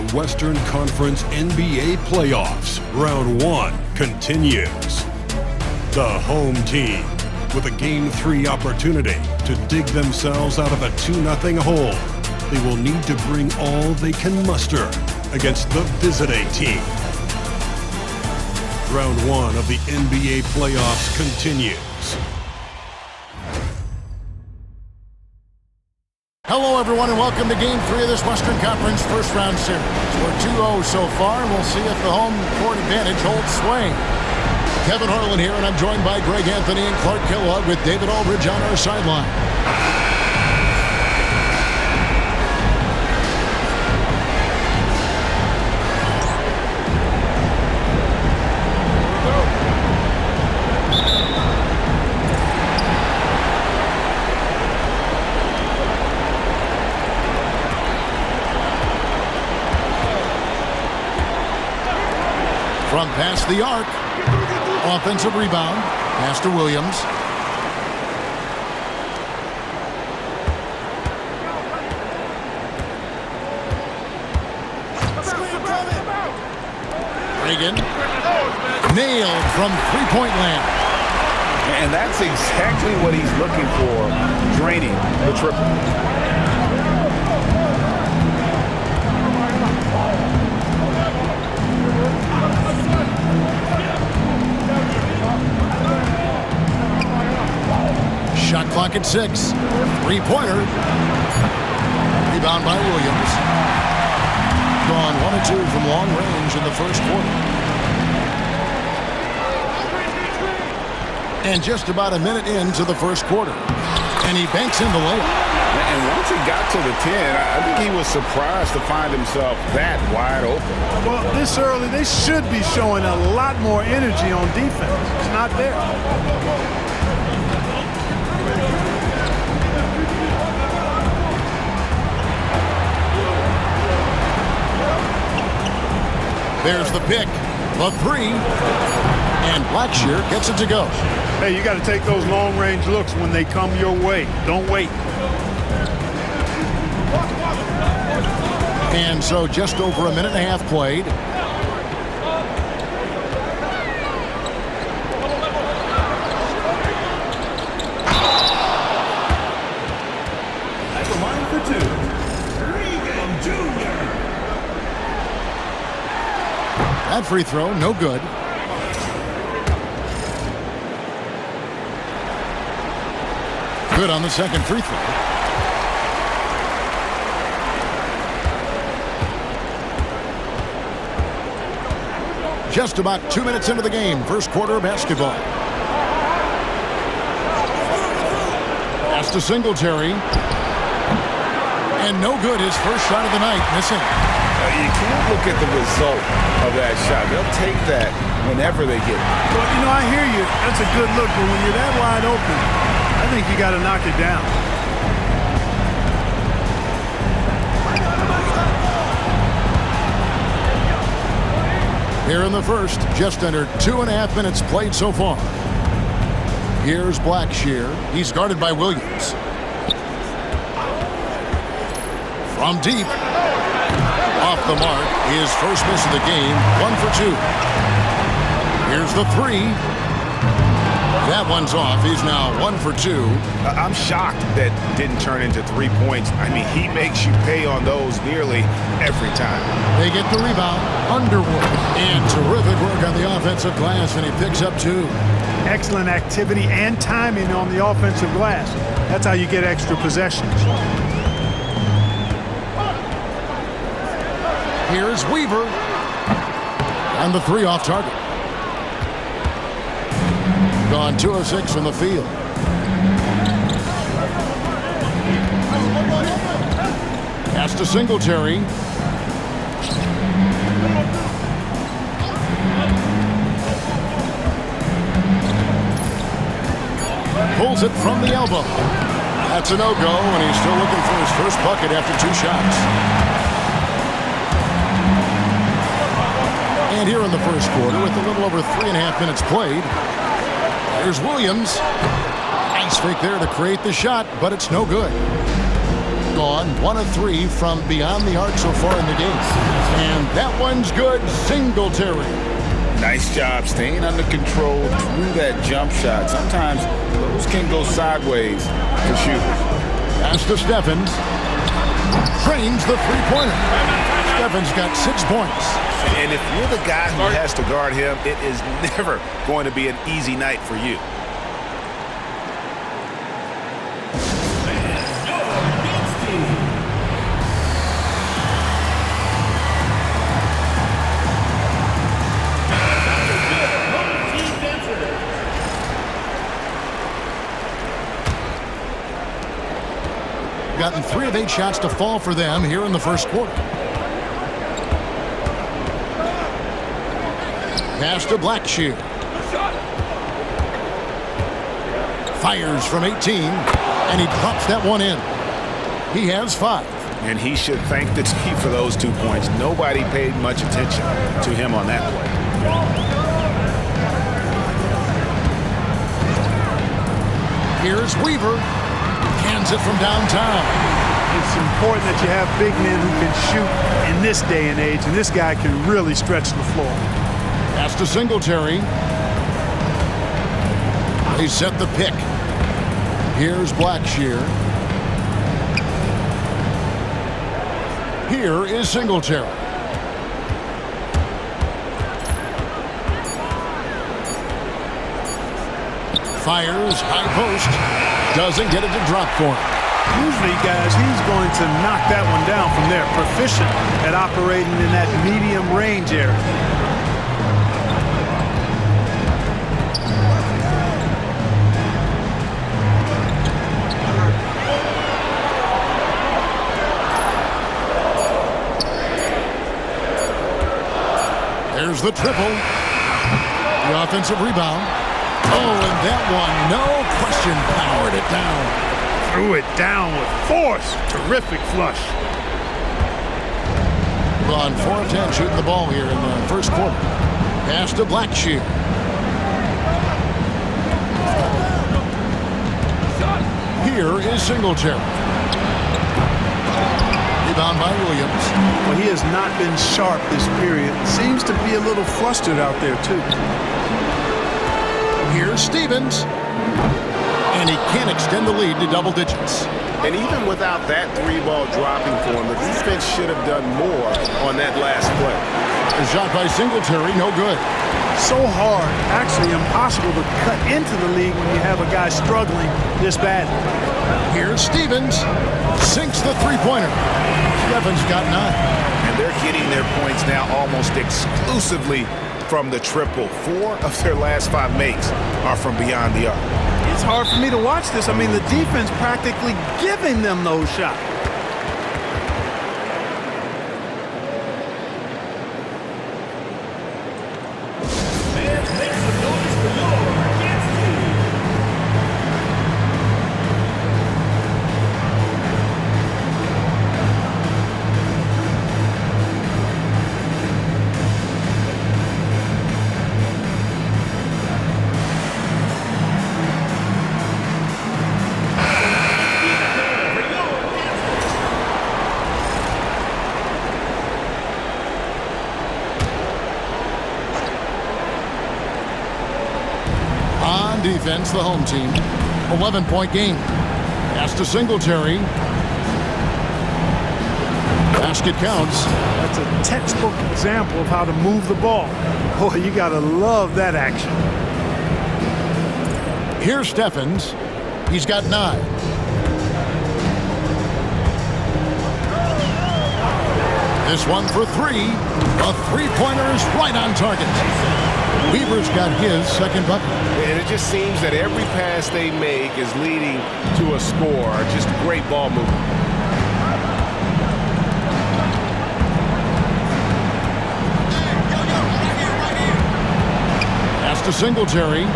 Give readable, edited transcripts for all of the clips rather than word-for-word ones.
the Western Conference NBA playoffs. Round 1 continues. The home team, with a Game 3 opportunity to dig themselves out of a 2-0 hole. They will need to bring all they can muster against the visiting team. Round 1 of the NBA playoffs continues. Hello, everyone, and welcome to Game 3 of this Western Conference first round series. We're 2-0 so far, and we'll see if the home court advantage holds sway. Kevin Harlan here, and I'm joined by Greg Anthony and Clark Kellogg with David Aldridge on our sideline. From past the arc, offensive rebound, pass to Williams. Reagan, nailed from three-point land. And that's exactly what he's looking for, draining the triple. Shot clock at 6. Three-pointer. Rebound by Williams. Gone 1 of 2 from long range in the first quarter. And just about a minute into the first quarter. And he banks in the layup. And once he got to the 10, I think he was surprised to find himself that wide open. Well, this early, they should be showing a lot more energy on defense. It's not there. There's the pick, the 3, and Blackshear gets it to go. Hey, you got to take those long-range looks when they come your way. Don't wait. And so just over a minute and a half played. At the line for 2, Regan Jr. That free throw, no good. Good on the second free throw. Just about 2 minutes into the game, first quarter of basketball. Pass to Singletary. And no good, his first shot of the night, missing. You can't look at the result of that shot. They'll take that whenever they get it. Well, you know, I hear you. That's a good look, but when you're that wide open, I think you got to knock it down. Here in the first, just under 2.5 minutes played so far. Here's Blackshear. He's guarded by Williams. From deep. Off the mark, his first miss of the game, 1 for 2. Here's the 3. That one's off. He's now 1 for 2. I'm shocked that didn't turn into 3 points. I mean, he makes you pay on those nearly every time. They get the rebound. Underwood. And terrific work on the offensive glass, and he picks up 2. Excellent activity and timing on the offensive glass. That's how you get extra possessions. Here's Weaver. And the 3 off target. Gone 2 of 6 from the field. Pass to Singletary. Pulls it from the elbow. That's a no-go, and he's still looking for his first bucket after 2 shots. And here in the first quarter, with a little over 3.5 minutes played, there's Williams. Nice fake there to create the shot, but it's no good. Gone 1 of 3 from beyond the arc so far in the game. And that one's good. Singletary. Nice job staying under control through that jump shot. Sometimes those can go sideways for shooters. Pass to Steffens. Trains the three-pointer. Steffens got 6 points. And if you're the guy who has to guard him, it is never going to be an easy night for you. Gotten 3 of 8 shots to fall for them here in the first quarter. Pass to Blackshear. Fires from 18, and he drops that one in. He has 5. And he should thank the team for those 2 points. Nobody paid much attention to him on that play. Here's Weaver. Cans it from downtown. It's important that you have big men who can shoot in this day and age, and this guy can really stretch the floor. Pass to Singletary. They set the pick. Here's Blackshear. Here is Singletary. Fires, high post. Doesn't get it to drop for him. Usually, guys, he's going to knock that one down from there. Proficient at operating in that medium range area. There's the triple. The offensive rebound. Oh, and that one, no question, powered it down. Threw it down with force. Terrific flush. On 4 of 10 shooting the ball here in the first quarter. Pass to Blackshear. Here is Singletary. Rebound by Williams. Well, he has not been sharp this period. Seems to be a little flustered out there, too. Here's Stevens. And he can't extend the lead to double digits. And even without that 3-ball dropping for him, the defense should have done more on that last play. A shot by Singletary, no good. So hard, actually impossible to cut into the league when you have a guy struggling this badly. Here's Stevens. Sinks the three-pointer. Steffens got 9. And they're getting their points now almost exclusively from the triple. 4 of their last 5 makes are from beyond the arc. It's hard for me to watch this. I mean, the defense practically giving them those shots. Defense, the home team. 11-point game. Pass to Singletary. Basket counts. That's a textbook example of how to move the ball. Boy, you got to love that action. Here's Steffens. He's got 9. This one for 3. A three-pointer is right on target. Weaver's got his second bucket. And it just seems that every pass they make is leading to a score. Just great ball movement. Pass to Singletary.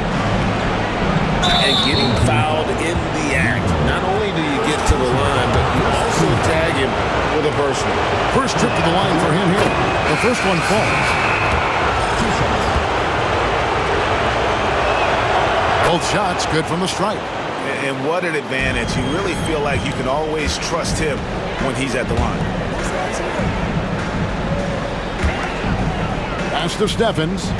And getting fouled in the act. Not only do you get to the line, but you also tag him with a personal. First trip to the line for him here. The first one falls. Both shots good from the stripe. And what an advantage. You really feel like you can always trust him when he's at the line. Pass to Steffens.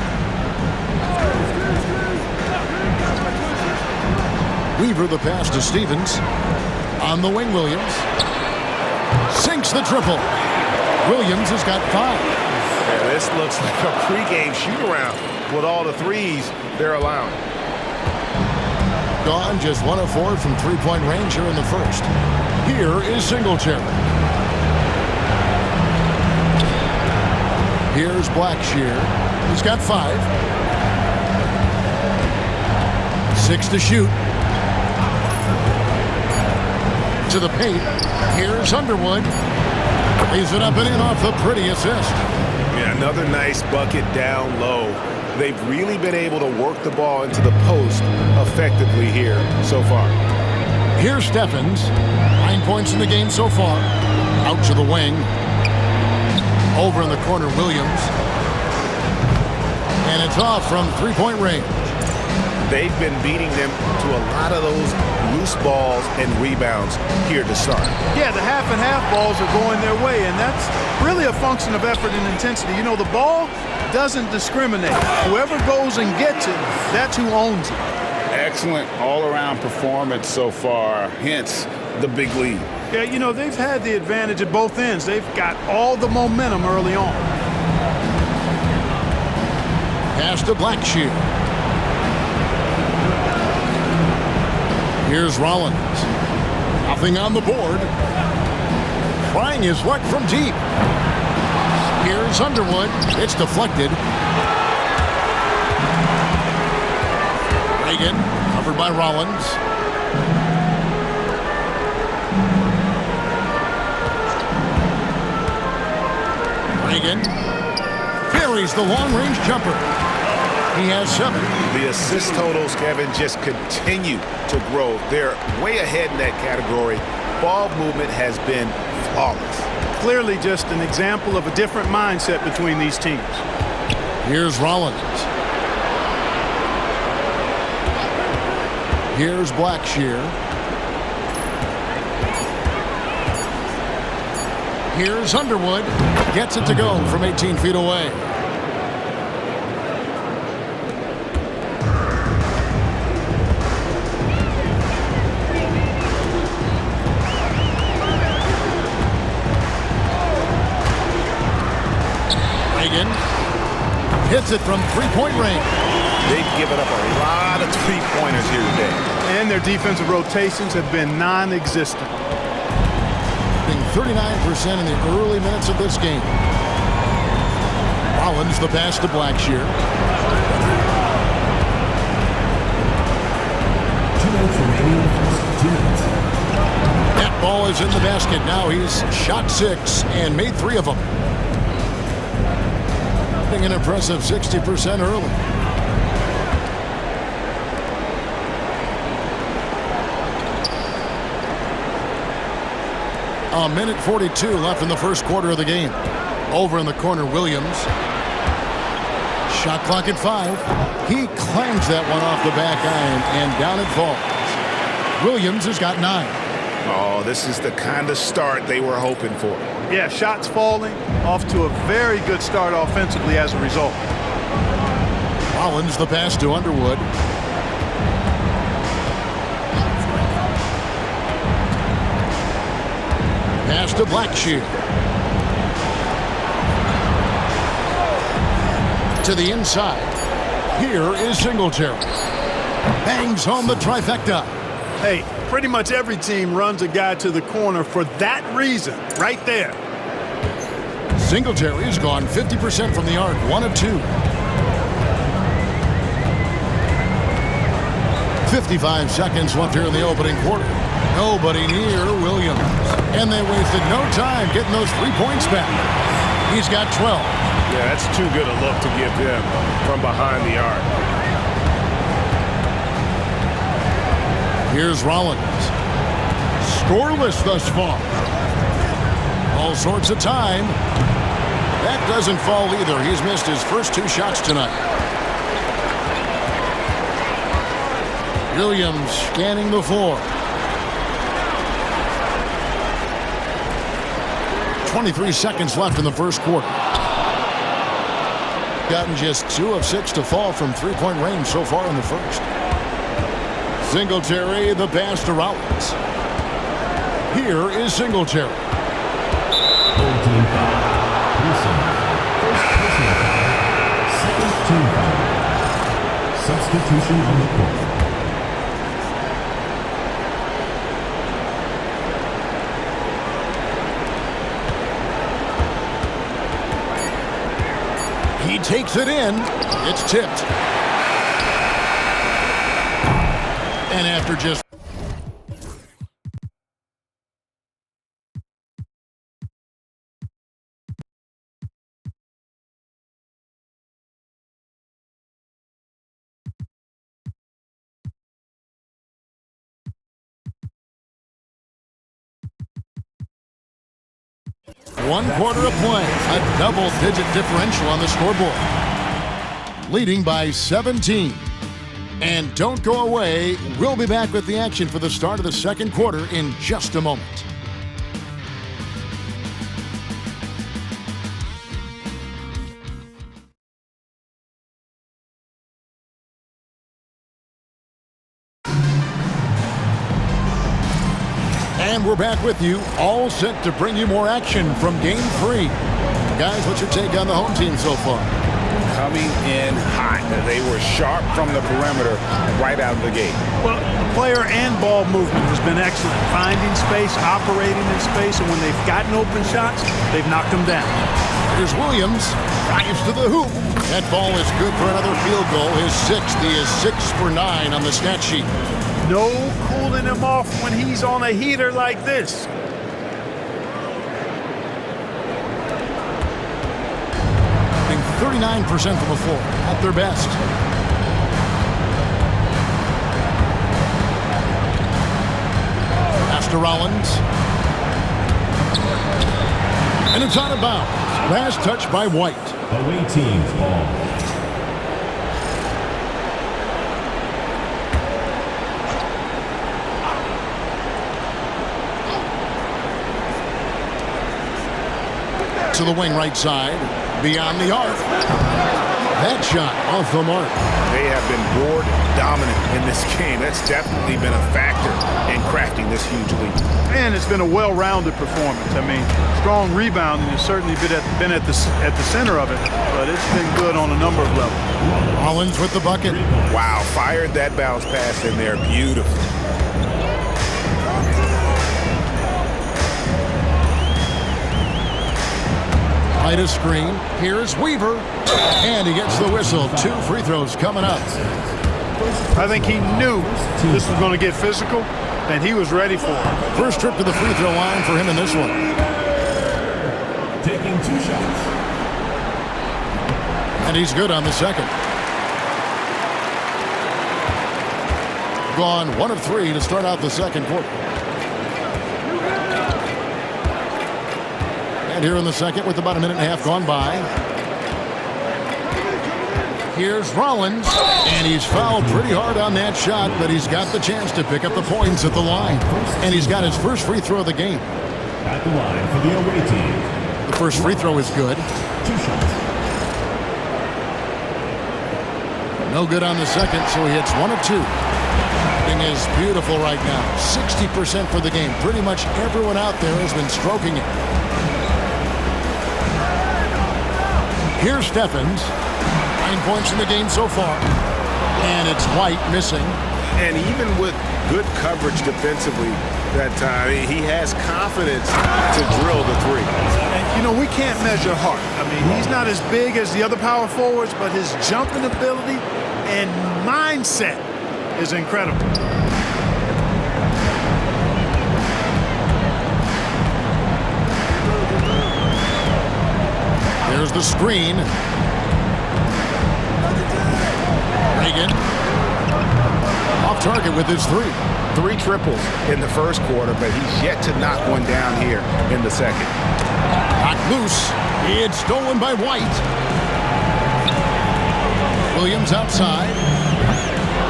Weaver the pass to Stevens. On the wing, Williams. Sinks the triple. Williams has got 5. Yeah, this looks like a pregame shoot-around with all the threes they're allowing. Gone just 1 of 4 from three-point range here in the first. Here is Singletary. Here's Blackshear. He's got 5. 6 to shoot. To the paint. Here's Underwood. Lays it up and in off the pretty assist. Yeah, another nice bucket down low. They've really been able to work the ball into the post effectively here so far. Here's Steffens. 9 points in the game so far. Out to the wing. Over in the corner, Williams. And it's off from three-point range. They've been beating them to a lot of those loose balls and rebounds here to start. Yeah, the half and half balls are going their way, and that's really a function of effort and intensity. You know, the ball doesn't discriminate. Whoever goes and gets it, that's who owns it. Excellent all-around performance so far, hence the big lead. Yeah, you know, they've had the advantage at both ends. They've got all the momentum early on. Pass to Blackshear. Here's Rollins. Nothing on the board. Trying his luck from deep. Here's Underwood. It's deflected. Reagan, covered by Rollins. Reagan buries the long-range jumper. He has 7. The assist totals, Kevin, just continue to grow. They're way ahead in that category. Ball movement has been flawless. Clearly just an example of a different mindset between these teams. Here's Rollins. Here's Blackshear. Here's Underwood. Gets it to go from 18 feet away. Reagan hits it from three-point range. They've given up a lot of three-pointers here today. And their defensive rotations have been non-existent. 39% in the early minutes of this game. Rollins the pass to Blackshear. 2 minutes remaining in the first 2 minutes. That ball is in the basket. Now he's shot 6 and made 3 of them. An impressive 60% early. A minute 42 left in the first quarter of the game. Over in the corner, Williams. Shot clock at 5. He clangs that one off the back iron, and down it falls. Williams has got 9. Oh, this is the kind of start they were hoping for. Yeah, shots falling, off to a very good start offensively as a result. Rollins the pass to Underwood. Pass to Blackshear. To the inside. Here is Singletary. Bangs home the trifecta. Hey, pretty much every team runs a guy to the corner for that reason, right there. Singletary has gone 50% from the arc, 1 of 2. 55 seconds left here in the opening quarter. Nobody near Williams. And they wasted no time getting those 3 points back. He's got 12. Yeah, that's too good a look to give them from behind the arc. Here's Rollins. Scoreless thus far. All sorts of time. That doesn't fall either. He's missed his first 2 shots tonight. Williams scanning the floor. 23 seconds left in the first quarter. Gotten just 2 of 6 to fall from three-point range so far in the first. Singletary, the pass to Rollins. Here is Singletary. Home team foul. Personal. First personal foul. Second team foul. Substitution on the court. He takes it in. It's tipped. And after just one quarter of play, a double-digit differential on the scoreboard. Leading by 17. And don't go away. We'll be back with the action for the start of the second quarter in just a moment. And we're back with you, all set to bring you more action from Game 3. Guys, what's your take on the home team so far? Coming in hot. They were sharp from the perimeter right out of the gate. Well, the player and ball movement has been excellent. Finding space, operating in space, and when they've gotten open shots, they've knocked them down. Here's Williams. Drives to the hoop. That ball is good for another field goal. His sixth. He is 6 for 9 on the stat sheet. No cooling him off when he's on a heater like this. 39% from the floor, at their best. Pass to Rollins. And it's out of bounds. Last touch by White. Away team's ball. To the wing right side. Beyond the arc. That shot off the mark. They have been board dominant in this game. That's definitely been a factor in crafting this huge lead. And it's been a well-rounded performance. I mean, strong rebounding has certainly been at the center of it, but it's been good on a number of levels. Rollins with the bucket. Wow, fired that bounce pass in there. Beautiful. Right a screen. Here's Weaver. And he gets the whistle. 2 free throws coming up. I think he knew this was going to get physical, and he was ready for it. First trip to the free throw line for him in this one. Taking 2 shots. And he's good on the second. Gone 1 of 3 to start out the second quarter. And here in the second with about a minute and a half gone by. Here's Rollins. And he's fouled pretty hard on that shot, but he's got the chance to pick up the points at the line. And he's got his first free throw of the game. At the line for the away team. The first free throw is good. 2 shots. No good on the second, so he hits 1 of 2. Thing is beautiful right now. 60% for the game. Pretty much everyone out there has been stroking it. Here's Stephens. 9 points in the game so far. And it's White missing. And even with good coverage defensively, that he has confidence to drill the 3. And, you know, we can't measure heart. I mean, he's not as big as the other power forwards, but his jumping ability and mindset is incredible. There's the screen. Reagan. Off target with his 3. 3 triples in the first quarter, but he's yet to knock one down here in the second. Knocked loose. It's stolen by White. Williams outside.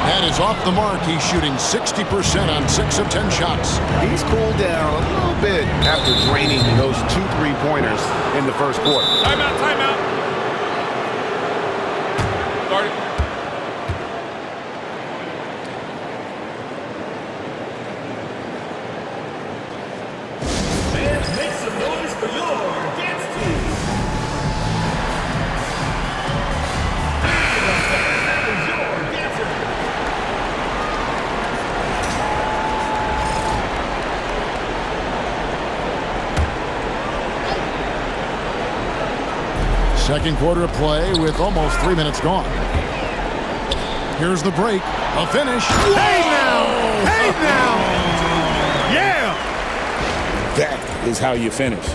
That is off the mark. He's shooting 60% on 6 of 10 shots. He's cooled down a little bit after draining those 2 3-pointers in the first quarter. Timeout, timeout. Start it. Fans, make some noise for your dance team. That is your dancer. Second quarter of play with almost 3 minutes gone. Here's the break. A finish. Hey now! Hey now! Yeah! That is how you finish.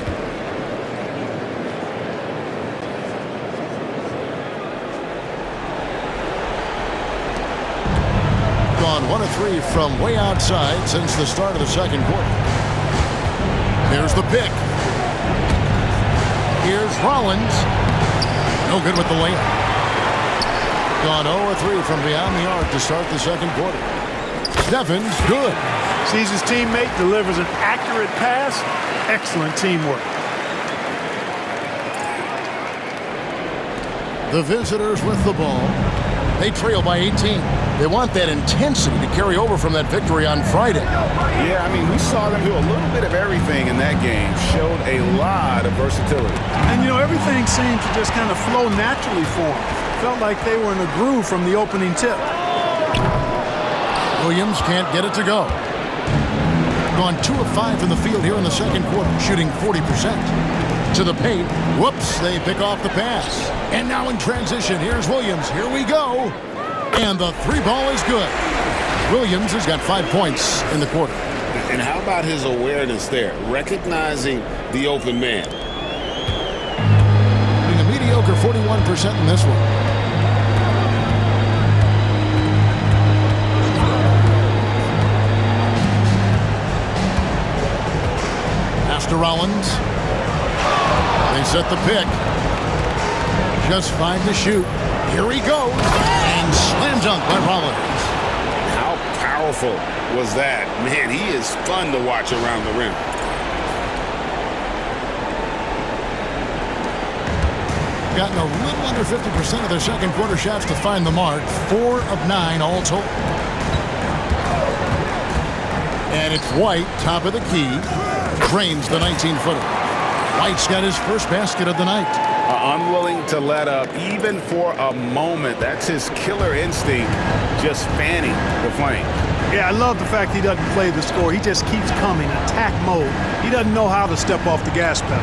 Gone 1 of 3 from way outside since the start of the second quarter. Here's the pick. Here's Rollins. No good with the layup. Gone 0 of 3 from beyond the arc to start the second quarter. Stephens, good. Sees his teammate, delivers an accurate pass. Excellent teamwork. The visitors with the ball. They trail by 18. They want that intensity to carry over from that victory on Friday. Yeah, I mean, we saw them do a little bit of everything in that game. Showed a lot of versatility. And, you know, everything seemed to just kind of flow naturally for them. Felt like they were in a groove from the opening tip. Williams can't get it to go. Gone 2 of 5 from the field here in the second quarter, shooting 40%. To the paint. Whoops, they pick off the pass. And now in transition, here's Williams. Here we go. And the 3 ball is good. Williams has got 5 points in the quarter. And how about his awareness there? Recognizing the open man. Being a mediocre 41% in this one. Pass to Rollins. They set the pick. Just 5 to shoot. Here he goes. And slam dunk by Rollins. How powerful was that? Man, he is fun to watch around the rim. Gotten a little under 50% of their second quarter shots to find the mark. 4 of 9 all told. And it's White, top of the key. Drains the 19-footer. White's got his first basket of the night. Unwilling to let up even for a moment. That's his killer instinct, just fanning the flame. Yeah, I love the fact he doesn't play the score. He just keeps coming, attack mode. He doesn't know how to step off the gas pedal.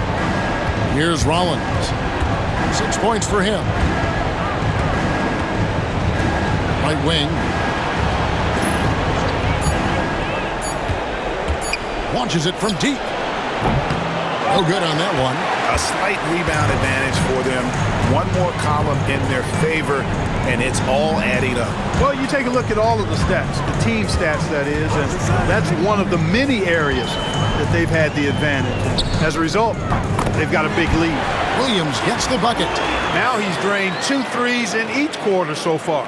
Here's Rollins. 6 points for him. Right wing. Launches it from deep. No good on that one. A slight rebound advantage for them. One more column in their favor, and it's all adding up. Well, you take a look at all of the stats, the team stats that is, and that's one of the many areas that they've had the advantage. As a result, they've got a big lead. Williams gets the bucket. Now he's drained 2 threes in each quarter so far.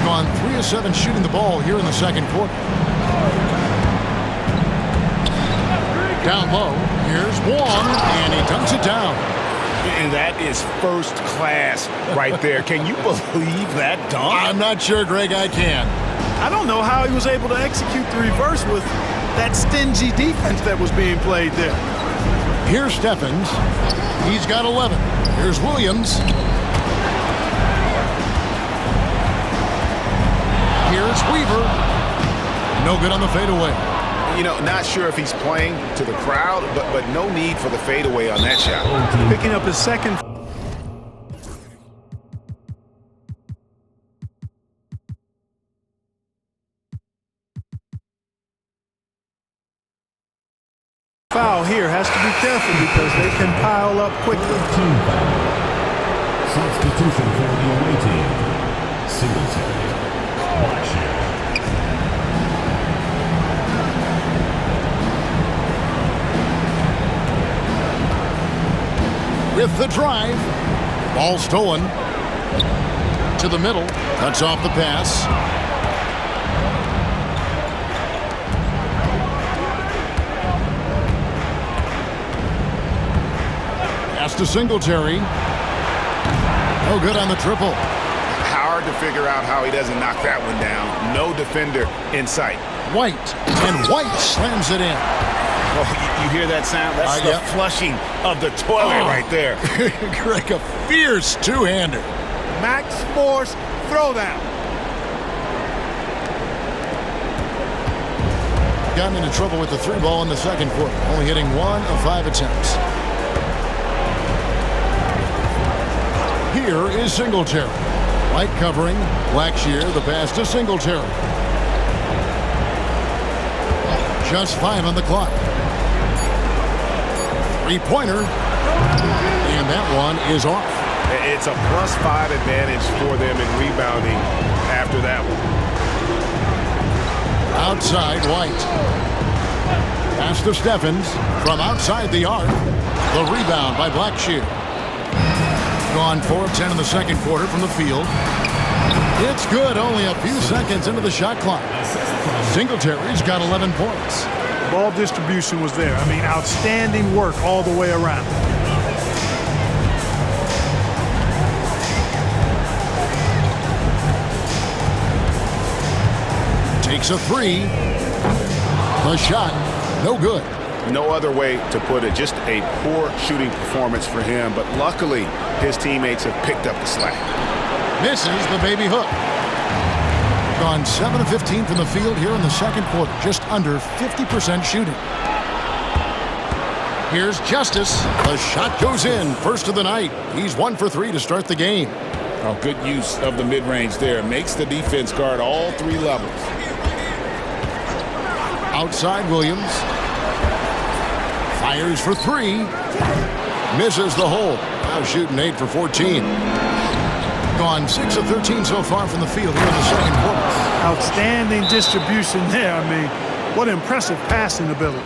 Gone 3 of 7 shooting the ball here in the second quarter. Down low, here's Wong, and he dunks it down. And that is first class right there. Can you believe that dunk? I'm not sure, Greg, I can. I don't know how he was able to execute the reverse with that stingy defense that was being played there. Here's Stephens. He's got 11. Here's Williams. Here's Weaver. No good on the fadeaway. You know, not sure if he's playing to the crowd, but no need for the fadeaway on that shot. Picking up his second. Foul here, has to be careful because they can pile up quickly. Team foul. Substitution for the away team. Singletary. Blackshear. With the drive. Ball stolen. To the middle. Cuts off the pass. Pass to Singletary. No good on the triple. Hard to figure out how he doesn't knock that one down. No defender in sight. White. And White slams it in. Oh, you hear that sound? That's the flushing of the toilet right there. Greg, a fierce two-hander. Max force throwdown. Gotten into trouble with the three ball in the second quarter, only hitting 1 of 5 attempts. Here is Singletary. White covering. Blackshear, the pass to Singletary. Just 5 on the clock. Three-pointer. And that one is off. It's a +5 advantage for them in rebounding after that one. Outside White. Pass to Stephens from outside the arc. The rebound by Blackshear. Gone 4 of 10 in the second quarter from the field. It's good, only a few seconds into the shot clock. Singletary's got 11 points. Ball distribution was there. I mean, outstanding work all the way around. Takes a three. The shot, no good. No other way to put it. Just a poor shooting performance for him. But luckily, his teammates have picked up the slack. Misses the baby hook. Gone 7 of 15 from the field here in the second quarter. Just under 50% shooting. Here's Justice. The shot goes in. First of the night. He's 1 for 3 to start the game. Oh, good use of the mid-range there. Makes the defense guard all 3 levels. Outside Williams. Fires for 3. Misses the hole. Now shooting 8 for 14. Gone 6 of 13 so far from the field here in the second quarter. Outstanding distribution there. I mean, what impressive passing ability.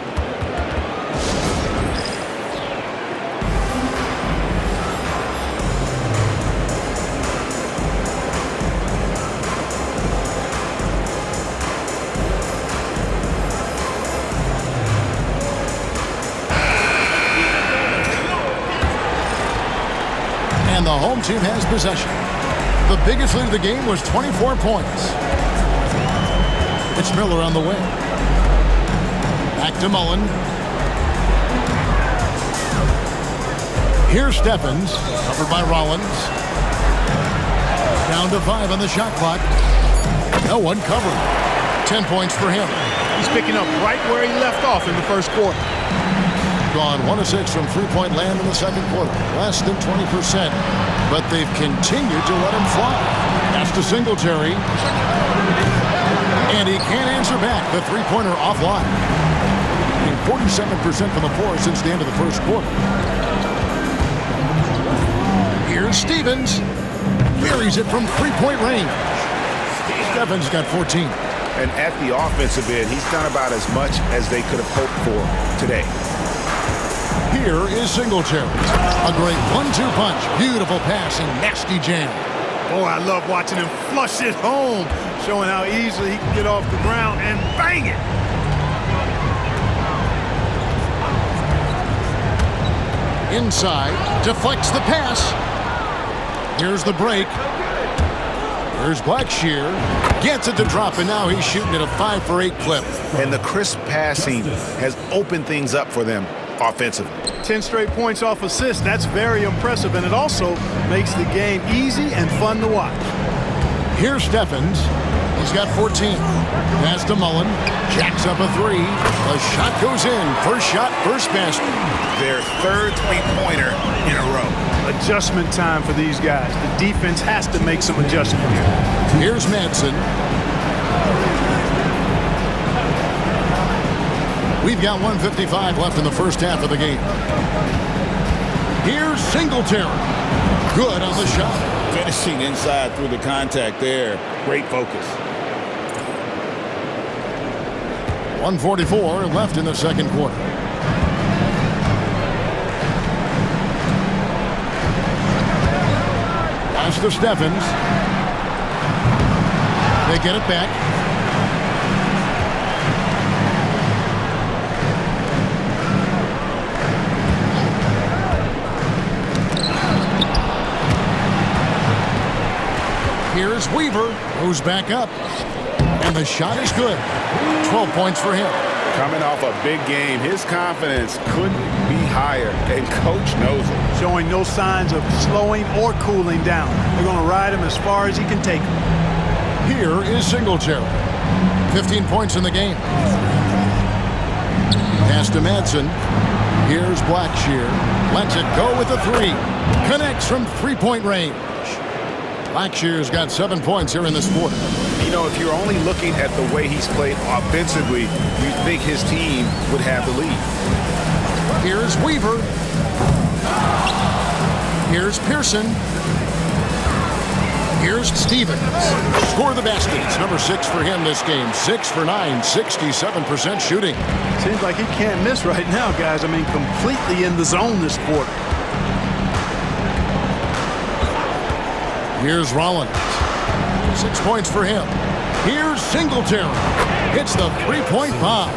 And the home team has possession. The biggest lead of the game was 24 points. It's Miller on the wing. Back to Mullen. Here's Stephens, covered by Rollins. Down to 5 on the shot clock. No one covered. 10 points for him. He's picking up right where he left off in the first quarter. Gone 1 of 6 from three-point land in the second quarter. Less than 20%. But they've continued to let him fly. That's to Singletary. And he can't answer back. The three-pointer offline. 47% from the floor since the end of the first quarter. Here's Stevens. Buries it from three-point range. Stephens got 14. And at the offensive end, he's done about as much as they could have hoped for today. Here is Singletary. A great 1-2 punch. Beautiful passing. Nasty jam. Boy, I love watching him flush it home, showing how easily he can get off the ground and bang it. Inside. Deflects the pass. Here's the break. Here's Blackshear. Gets it to drop, and now he's shooting at a 5 for 8 clip. And the crisp passing has opened things up for them offensively. 10 straight points off assists. That's very impressive, and it also makes the game easy and fun to watch. Here's Stephens. He's got 14. Pass to Mullen. Jacks up a 3. The shot goes in. First shot, first basket. Their third three-pointer in a row. Adjustment time for these guys. The defense has to make some adjustment here. Here's Madsen. We've got 1:55 left in the first half of the game. Here's Singletary. Good on the shot. Finishing inside through the contact there. Great focus. 1:44 left in the second quarter. Pass to Steffens. They get it back. Here's Weaver, who's back up. And the shot is good. 12 points for him. Coming off a big game, his confidence couldn't be higher, and coach knows it. Showing no signs of slowing or cooling down. They're going to ride him as far as he can take him. Here is Singletary. 15 points in the game. Pass to Madsen. Here's Blackshear. Lets it go with a three. Connects from three-point range. Blackshear's got 7 points here in this quarter. You know, if you're only looking at the way he's played offensively, you'd think his team would have the lead. Here's Weaver. Here's Pearson. Here's Stevens. Score the baskets. Number 6 for him this game. 6 for 9, 67% shooting. Seems like he can't miss right now, guys. I mean, completely in the zone this quarter. Here's Rollins. 6 points for him. Here's Singletary. Hits the three-point bomb.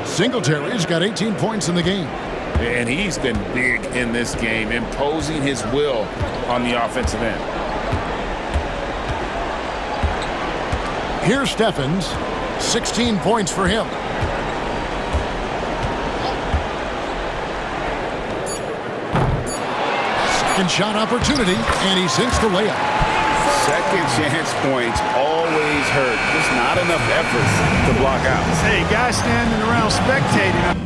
Singletary's got 18 points in the game. And he's been big in this game, imposing his will on the offensive end. Here's Steffens. 16 points for him. Second shot opportunity, and he sinks the layup. Second chance points always hurt. Just not enough efforts to block out. Hey, guys standing around spectating.